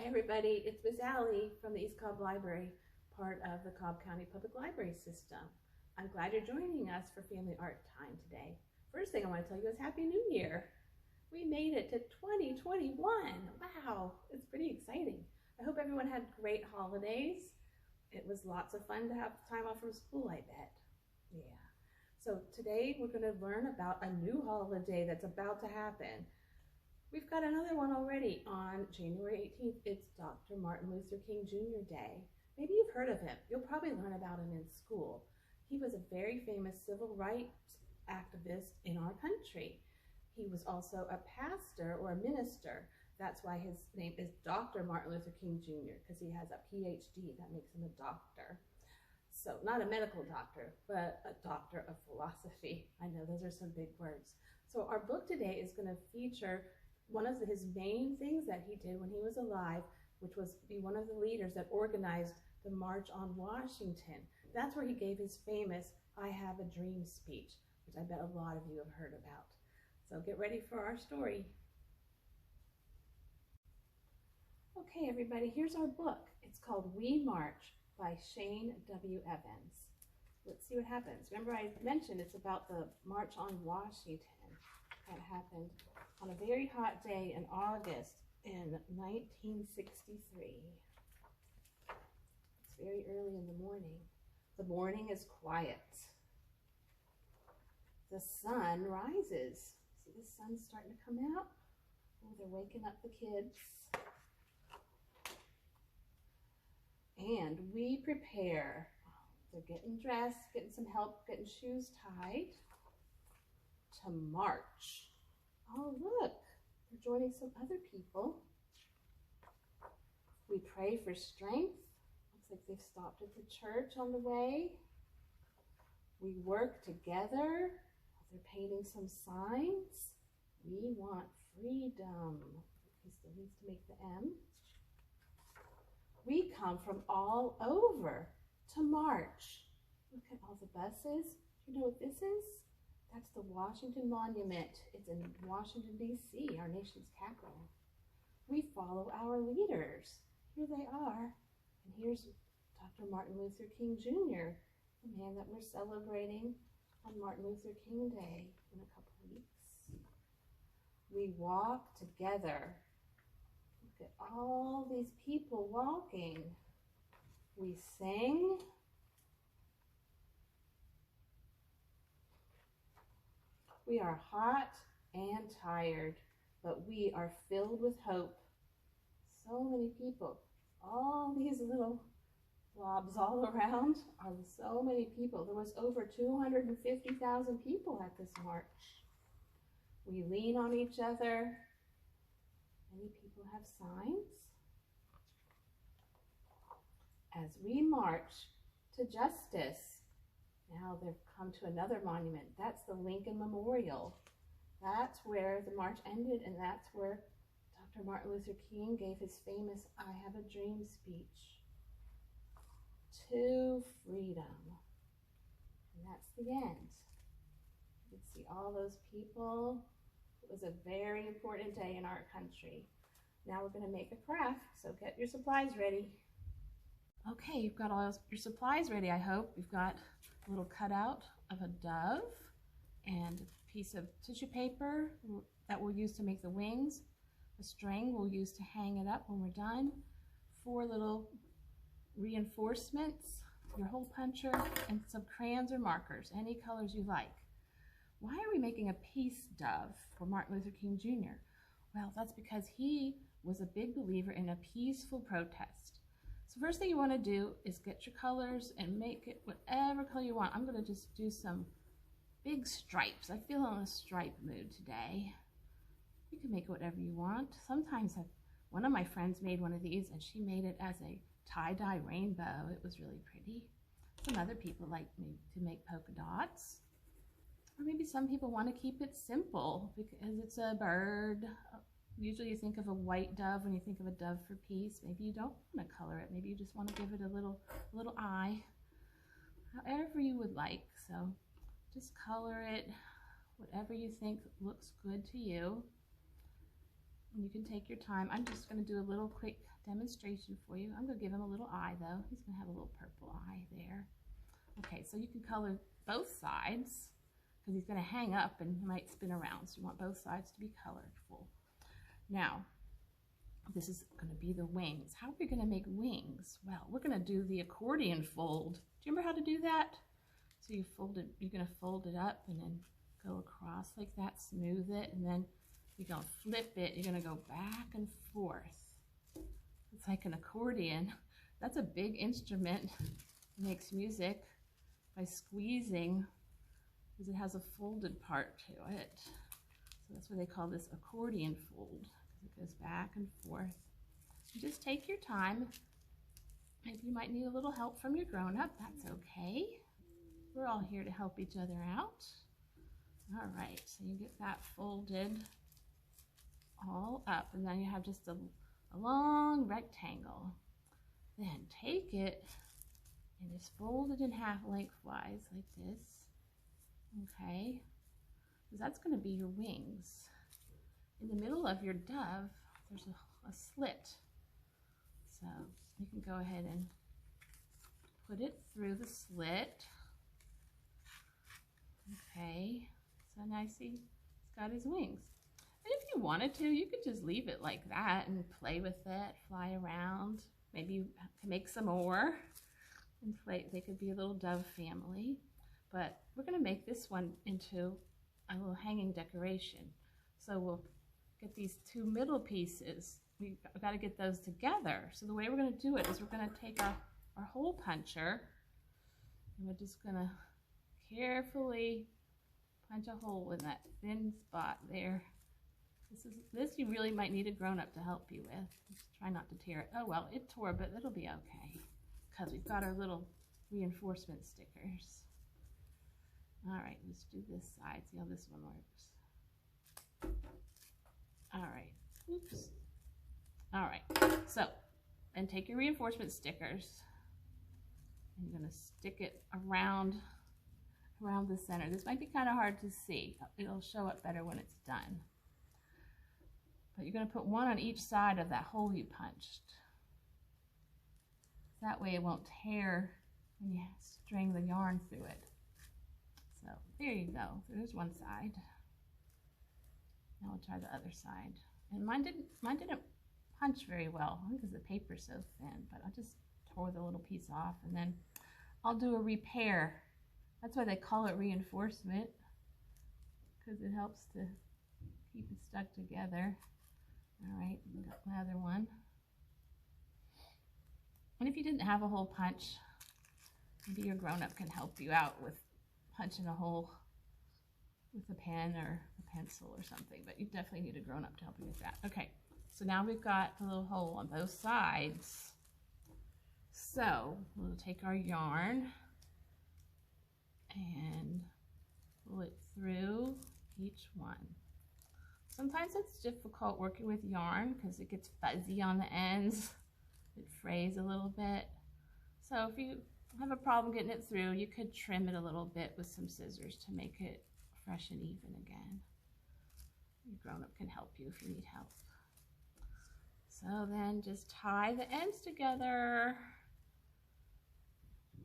everybody, it's Miss Allie from the East Cobb Library, part of the Cobb County Public Library System. I'm glad you're joining us for Family Art Time today. First thing I want to tell you is Happy New Year. We made it to 2021. Wow, it's pretty exciting. I hope everyone had great holidays. It was lots of fun to have time off from school, I bet. Yeah. So today we're going to learn about a new holiday that's about to happen. We've got another one already on January 18th. It's Dr. Martin Luther King Jr. Day. Maybe you've heard of him. You'll probably learn about him in school. He was a very famous civil rights activist in our country. He was also a pastor or a minister. That's why his name is Dr. Martin Luther King Jr., because he has a PhD. That makes him a doctor. So not a medical doctor, but a doctor of philosophy. I know those are some big words. So our book today is going to feature one of his main things that he did when he was alive, which was be one of the leaders that organized the March on Washington. That's where he gave his famous "I Have a Dream" speech, which I bet a lot of you have heard about. So get ready for our story. Okay, everybody, here's our book. It's called We March by Shane W. Evans. Let's see what happens. Remember I mentioned it's about the March on Washington that happened on a very hot day in August in 1963. It's very early in the morning. The morning is quiet. The sun rises. See the sun starting to come out? Oh, they're waking up the kids. And we prepare. They're getting dressed, getting some help, getting shoes tied to march. Oh, look, they're joining some other people. We pray for strength. Looks like they've stopped at the church on the way. We work together. They're painting some signs. We want freedom. He still needs to make the M. We come from all over to march. Look at all the buses. Do you know what this is? That's the Washington Monument. It's in Washington, D.C., our nation's capital. We follow our leaders. Here they are. And here's Dr. Martin Luther King Jr., the man that we're celebrating on Martin Luther King Day in a couple of weeks. We walk together. Look at all these people walking. We sing. We are hot and tired, but we are filled with hope. So many people, all these little blobs all around are so many people. There was over 250,000 people at this march. We lean on each other. Many people have signs. As we march to justice, now they've come to another monument. That's the Lincoln Memorial. That's where the march ended, and that's where Dr. Martin Luther King gave his famous "I Have a Dream" speech. To freedom. And that's the end. You can see all those people. It was a very important day in our country. Now we're going to make a craft, so get your supplies ready. Okay, you've got all your supplies ready, I hope. We've got a little cutout of a dove and a piece of tissue paper that we'll use to make the wings. A string we'll use to hang it up when we're done. 4 little reinforcements, your hole puncher, and some crayons or markers, any colors you like. Why are we making a peace dove for Martin Luther King Jr.? Well, that's because he was a big believer in a peaceful protest. So first thing you want to do is get your colors and make it whatever color you want. I'm going to just do some big stripes. I feel in a stripe mood today. You can make it whatever you want. Sometimes one of my friends made one of these and she made it as a tie-dye rainbow. It was really pretty. Some other people like to make polka dots. Or maybe some people want to keep it simple because it's a bird. Usually you think of a white dove when you think of a dove for peace. Maybe you don't want to color it. Maybe you just want to give it a little eye. However you would like. So just color it whatever you think looks good to you. And you can take your time. I'm just going to do a little quick demonstration for you. I'm going to give him a little eye though. He's going to have a little purple eye there. Okay, so you can color both sides because he's going to hang up and might spin around. So you want both sides to be colorful. Now, this is going to be the wings. How are we going to make wings? Well, we're going to do the accordion fold. Do you remember how to do that? So you fold it, you're going to fold it up and then go across like that, smooth it, and then you're going to flip it. You're going to go back and forth. It's like an accordion. That's a big instrument. It makes music by squeezing because it has a folded part to it. So that's why they call this accordion fold, because it goes back and forth. You just take your time. Maybe you might need a little help from your grown-up. That's okay. We're all here to help each other out. All right, so you get that folded all up, and then you have just a long rectangle. Then take it and just fold it in half lengthwise like this. Okay, because that's going to be your wings. In the middle of your dove, there's a slit. So you can go ahead and put it through the slit. Okay, so now you see he's got his wings. And if you wanted to, you could just leave it like that and play with it, fly around. Maybe you can make some more and play. They could be a little dove family. But we're going to make this one into a little hanging decoration. So we'll get these two middle pieces. We've got to get those together. So the way we're going to do it is we're going to take our hole puncher and we're just going to carefully punch a hole in that thin spot there. This you really might need a grown-up to help you with. Just try not to tear it. Oh well, it tore, but it'll be okay because we've got our little reinforcement stickers. All right, let's do this side. See how this one works. All right, oops. All right, so, and take your reinforcement stickers. And you're gonna stick it around the center. This might be kind of hard to see. It'll show up better when it's done. But you're gonna put one on each side of that hole you punched. That way it won't tear when you string the yarn through it. So there you go. There's one side. Now we'll try the other side. And mine didn't punch very well because the paper's so thin, but I just tore the little piece off, and then I'll do a repair. That's why they call it reinforcement, because it helps to keep it stuck together. All right, we got my other one. And if you didn't have a hole punch, maybe your grown-up can help you out with punching a hole with a pen or a pencil or something, but you definitely need a grown-up to help you with that. Okay, so now we've got a little hole on both sides. So we'll take our yarn and pull it through each one. Sometimes it's difficult working with yarn because it gets fuzzy on the ends. It frays a little bit. So if you have a problem getting it through, you could trim it a little bit with some scissors to make it fresh and even again. Your grown-up can help you if you need help. So then just tie the ends together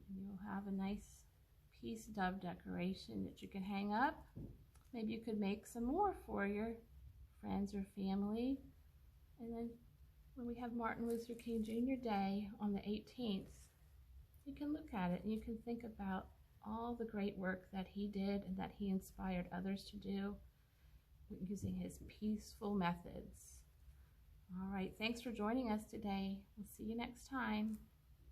and you'll have a nice piece dove decoration that you can hang up. Maybe you could make some more for your friends or family. And then when we have Martin Luther King Jr. Day on the 18th, you can look at it and you can think about all the great work that he did and that he inspired others to do using his peaceful methods. All right, thanks for joining us today. We'll see you next time.